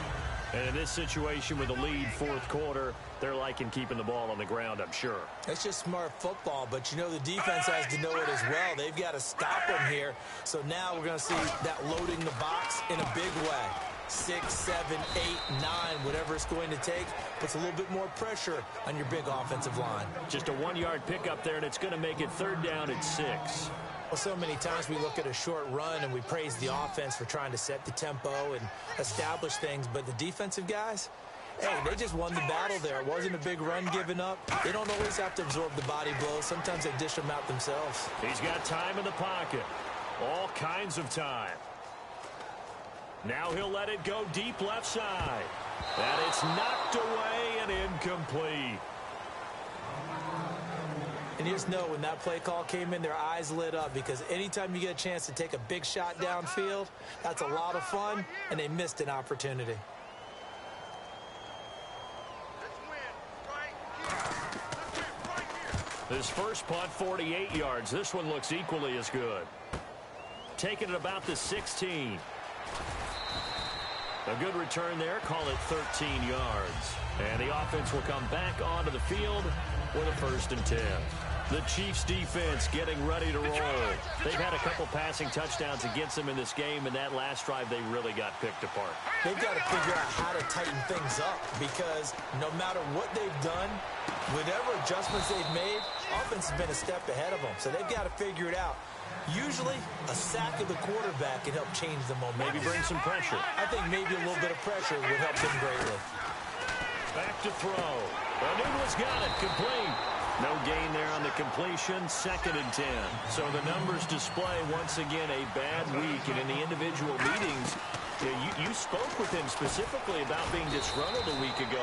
[SPEAKER 1] And in this situation with the lead fourth quarter, they're liking keeping the ball on the ground, I'm sure.
[SPEAKER 2] It's just smart football, but you know the defense has to know it as well. They've got to stop them here. So now we're going to see that loading the box in a big way. 6, 7, 8, 9, whatever it's going to take, puts a little bit more pressure on your big offensive line.
[SPEAKER 1] Just a 1-yard pickup there, and it's going to make it 3rd down at 6.
[SPEAKER 2] Well, so many times we look at a short run and we praise the offense for trying to set the tempo and establish things, but the defensive guys, hey, they just won the battle there. It wasn't a big run given up. They don't always have to absorb the body blows. Sometimes they dish them out themselves.
[SPEAKER 1] He's got time in the pocket. All kinds of time. Now he'll let it go deep left side. And it's knocked away and incomplete.
[SPEAKER 2] And you just know when that play call came in, their eyes lit up, because anytime you get a chance to take a big shot downfield, that's a lot of fun, and they missed an opportunity.
[SPEAKER 1] This first punt, 48 yards. This one looks equally as good. Taking it about the 16. A good return there. Call it 13 yards. And the offense will come back onto the field with a 1st and 10. The Chiefs defense getting ready to roll. They've had a couple passing touchdowns against them in this game, and that last drive they really got picked apart.
[SPEAKER 2] They've got to figure out how to tighten things up, because no matter what they've done, whatever adjustments they've made, offense has been a step ahead of them. So they've got to figure it out. Usually, a sack of the quarterback can help change the momentum.
[SPEAKER 1] Maybe bring some pressure.
[SPEAKER 2] I think maybe a little bit of pressure would help them greatly.
[SPEAKER 1] Back to throw. O'Neill's got it. Complete. No gain there on the completion. 2nd and 10. So the numbers display, once again, a bad week. And in the individual meetings, you spoke with him specifically about being disgruntled a week ago.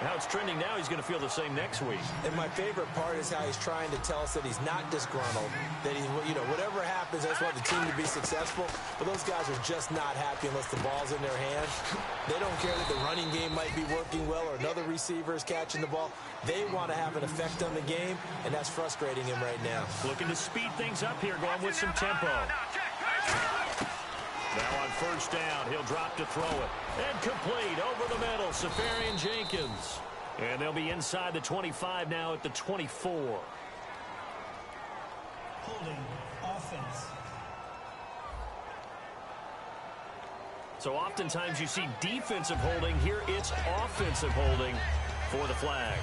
[SPEAKER 1] How it's trending now, he's going to feel the same next week.
[SPEAKER 2] And my favorite part is how he's trying to tell us that he's not disgruntled, that he's, whatever happens, I just want the team to be successful. But those guys are just not happy unless the ball's in their hand. They don't care that the running game might be working well or another receiver is catching the ball. They want to have an effect on the game, and that's frustrating him right now.
[SPEAKER 1] Looking to speed things up here, going with some tempo. Now on 1st down, he'll drop to throw it. And complete over the middle, Jenkins. And they'll be inside the 25 now at the 24.
[SPEAKER 4] Holding offense.
[SPEAKER 1] So oftentimes you see defensive holding. Here it's offensive holding for the flag.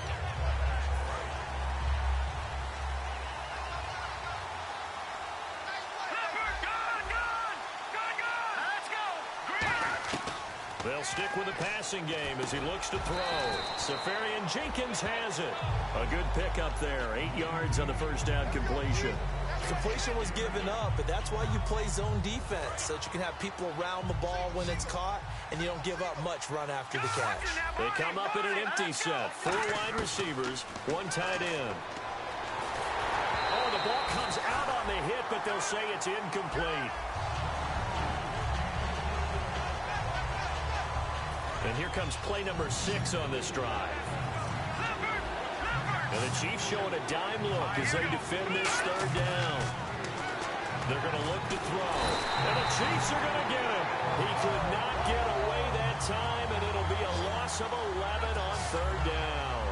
[SPEAKER 1] They'll stick with the passing game as he looks to throw. Jenkins has it. A good pickup there. 8 yards on the 1st down completion.
[SPEAKER 2] Completion was given up, but that's why you play zone defense, so that you can have people around the ball when it's caught, and you don't give up much run after the catch.
[SPEAKER 1] They come up in an empty set. 4 wide receivers, 1 tight end. Oh, the ball comes out on the hit, but they'll say it's incomplete. And here comes play number 6 on this drive. And the Chiefs showing a dime look as they defend this 3rd down. They're going to look to throw. And the Chiefs are going to get him. He could not get away that time, and it'll be a loss of 11 on 3rd down.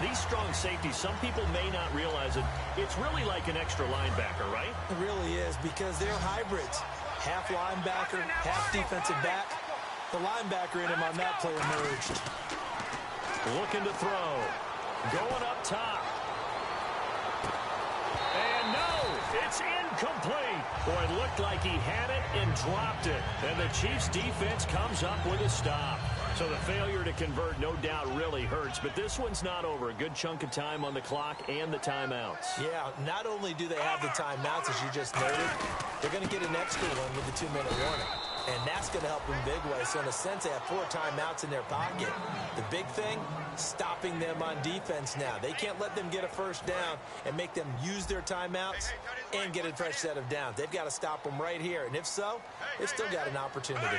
[SPEAKER 1] These strong safeties, some people may not realize it. It's really like an extra linebacker, right?
[SPEAKER 2] It really is, because they're hybrids. Half linebacker, half defensive back. The linebacker in him on that play emerged.
[SPEAKER 1] Looking to throw. Going up top. And no! It's incomplete. Boy, it looked like he had it and dropped it. And the Chiefs defense comes up with a stop. So the failure to convert no doubt really hurts, but this one's not over. A good chunk of time on the clock and the timeouts.
[SPEAKER 2] Yeah, not only do they have the timeouts, as you just noted, they're going to get an extra one with the 2-minute warning. And that's going to help them big way. So in a sense, they have 4 timeouts in their pocket. The big thing, stopping them on defense now. They can't let them get a first down and make them use their timeouts and get a fresh set of downs. They've got to stop them right here. And if so, they've still got an opportunity.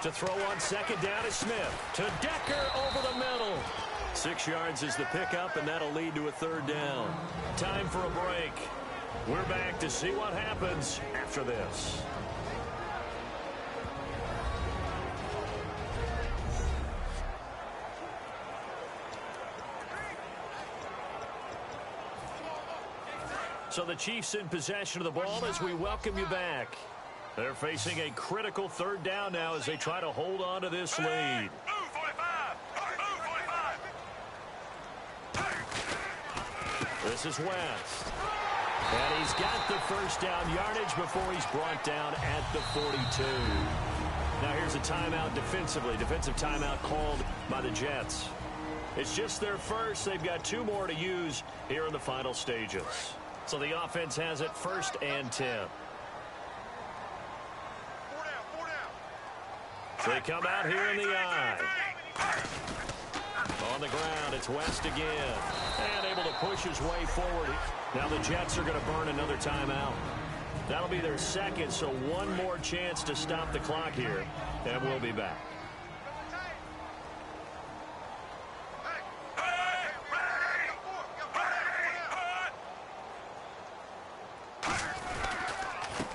[SPEAKER 1] To throw on second down is Smith. To Decker over the middle. 6 yards is the pickup, and that'll lead to a third down. Time for a break. We're back to see what happens after this. So the Chiefs in possession of the ball as we welcome you back. They're facing a critical third down now as they try to hold on to this lead. This is West. And he's got the first down yardage before he's brought down at the 42. Now here's a timeout defensively. Defensive timeout called by the Jets. It's just their first. They've got 2 more to use here in the final stages. So the offense has it 1st and 10. They come out here in the eye. On the ground, it's West again. And able to push his way forward. Now the Jets are going to burn another timeout. That'll be their second, so one more chance to stop the clock here. And we'll be back.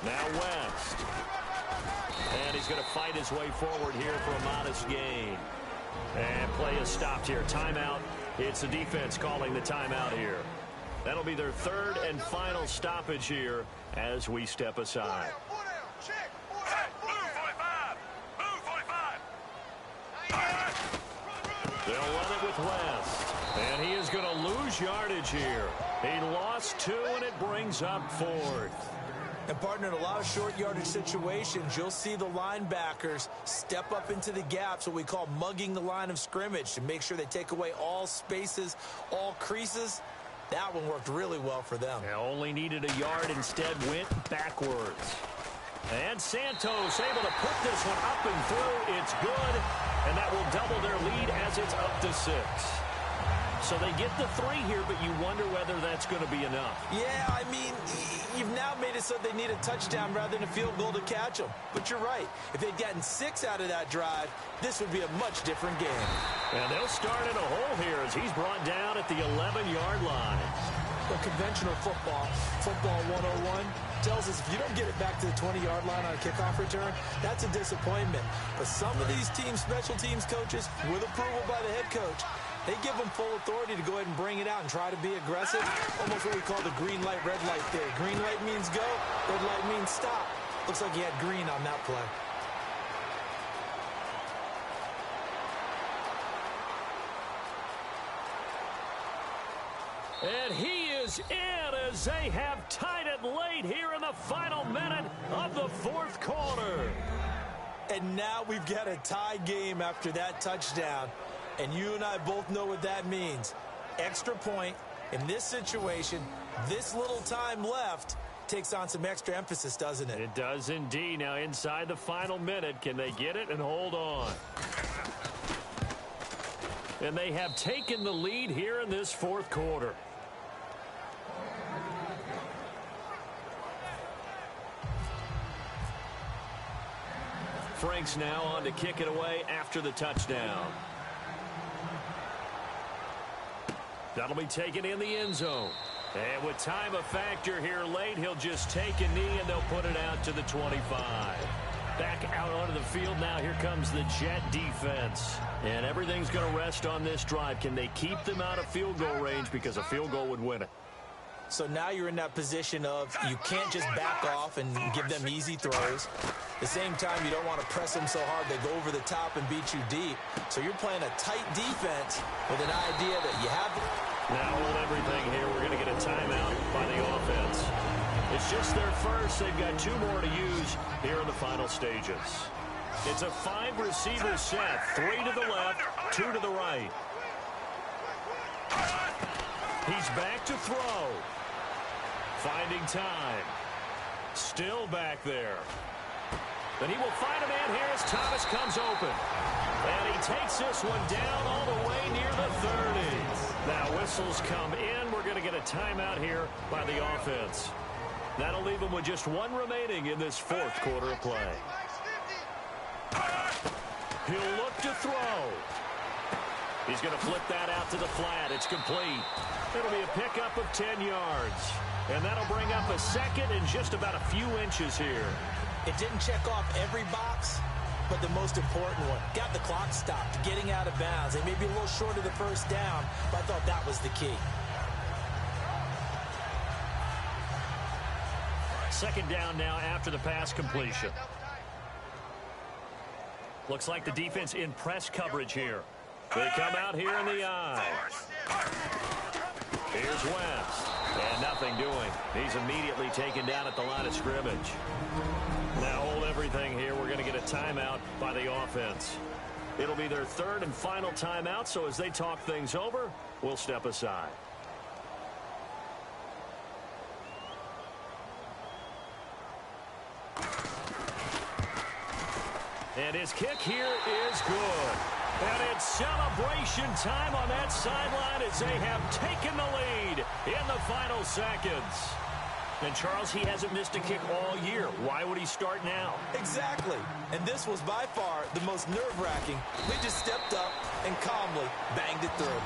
[SPEAKER 1] Now West. And he's going to fight his way forward here for a modest gain. And play is stopped here. Timeout. It's the defense calling the timeout here. That'll be their 3rd and final stoppage here as we step aside. They'll run it with West. And he is going to lose yardage here. He lost 2, and it brings up 4th.
[SPEAKER 2] And, partner, in a lot of short yardage situations, you'll see the linebackers step up into the gaps, what we call mugging the line of scrimmage, to make sure they take away all spaces, all creases. That one worked really well for them.
[SPEAKER 1] They only needed a yard, instead went backwards. And Santos able to put this one up and through. It's good, and that will double their lead as it's up to 6. So they get the 3 here, but you wonder whether that's going to be enough.
[SPEAKER 2] Yeah, I mean, you've now made it so they need a touchdown rather than a field goal to catch them. But you're right. If they'd gotten 6 out of that drive, this would be a much different game.
[SPEAKER 1] And they'll start in a hole here as he's brought down at the 11-yard line.
[SPEAKER 2] The conventional football 101, tells us if you don't get it back to the 20-yard line on a kickoff return, that's a disappointment. But some of these teams, special teams coaches, with approval by the head coach, they give them full authority to go ahead and bring it out and try to be aggressive. Almost what we call the green light, red light theory. Green light means go, red light means stop. Looks like he had green on that play.
[SPEAKER 1] And he is in as they have tied it late here in the final minute of the 4th quarter.
[SPEAKER 2] And now we've got a tie game after that touchdown. And you and I both know what that means. Extra point in this situation, this little time left, takes on some extra emphasis, doesn't it?
[SPEAKER 1] It does indeed. Now inside the final minute, can they get it and hold on? And they have taken the lead here in this 4th quarter. Franks now on to kick it away after the touchdown. That'll be taken in the end zone. And with time a factor here late, he'll just take a knee and they'll put it out to the 25. Back out onto the field now. Here comes the Jet defense. And everything's going to rest on this drive. Can they keep them out of field goal range? Because a field goal would win it.
[SPEAKER 2] So now you're in that position of you can't just back off and give them easy throws. At the same time, you don't want to press them so hard they go over the top and beat you deep. So you're playing a tight defense with an idea that you have.
[SPEAKER 1] Now hold everything here. We're going to get a timeout by the offense. It's just their first. They've got 2 more to use here in the final stages. It's a 5-receiver set. 3 to the left, 2 to the right. He's back to throw. Finding time. Still back there. Then he will find a man here as Thomas comes open. And he takes this one down all the way near the 30. Now whistles come in. We're going to get a timeout here by the offense. That'll leave him with just 1 remaining in this 4th quarter of play. He'll look to throw. He's going to flip that out to the flat. It's complete. It'll be a pickup of 10 yards. And that'll bring up a second and just about a few inches here.
[SPEAKER 2] It didn't check off every box, but the most important one. Got the clock stopped, getting out of bounds. They may be a little short of the first down, but I thought that was the key.
[SPEAKER 1] Second down now after the pass completion. Looks like the defense in press coverage here. They come out here in the eye. Here's West. And nothing doing. He's immediately taken down at the line of scrimmage. Now hold everything here. We're going to get a timeout by the offense. It'll be their 3rd and final timeout, so as they talk things over, we'll step aside. And his kick here is good. And it's celebration time on that sideline as they have taken the lead in the final seconds. And Charles, he hasn't missed a kick all year. Why would he start now?
[SPEAKER 2] Exactly. And this was by far the most nerve-wracking. They just stepped up and calmly banged it through.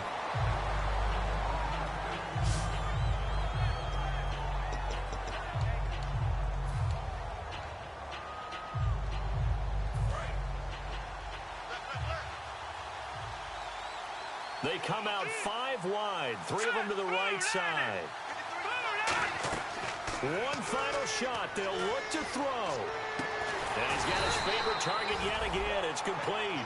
[SPEAKER 1] They come out 5 wide, 3 of them to the right side. One final shot. They'll look to throw. And he's got his favorite target yet again. It's complete.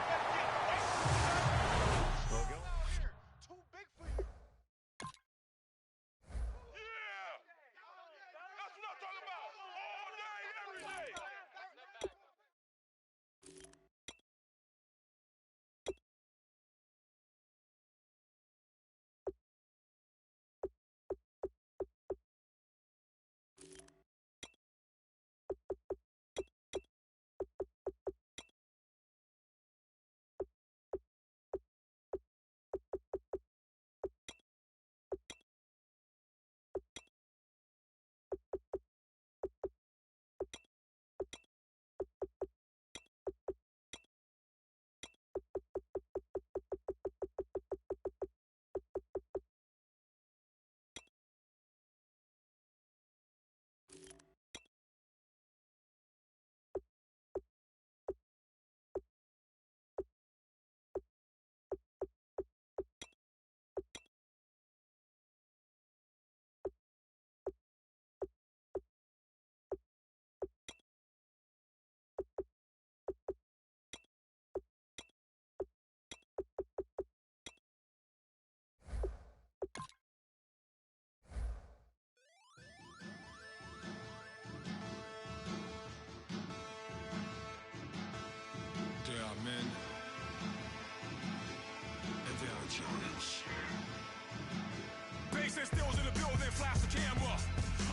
[SPEAKER 5] Bass stills in the building, flash the camera.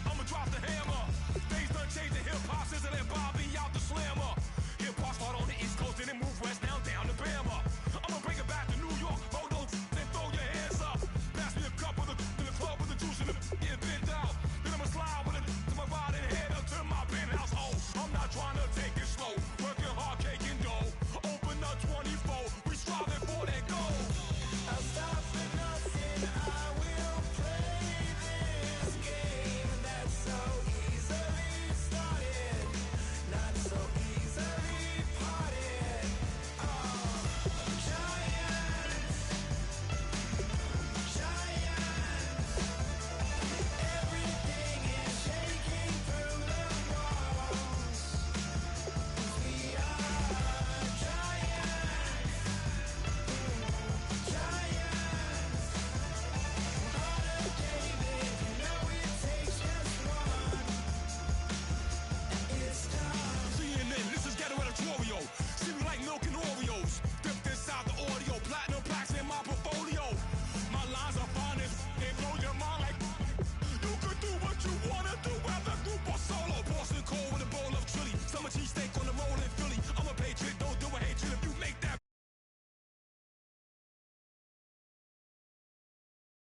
[SPEAKER 5] I'ma drop the hammer. Things done changed, the hip hop sizzling, Bobby out the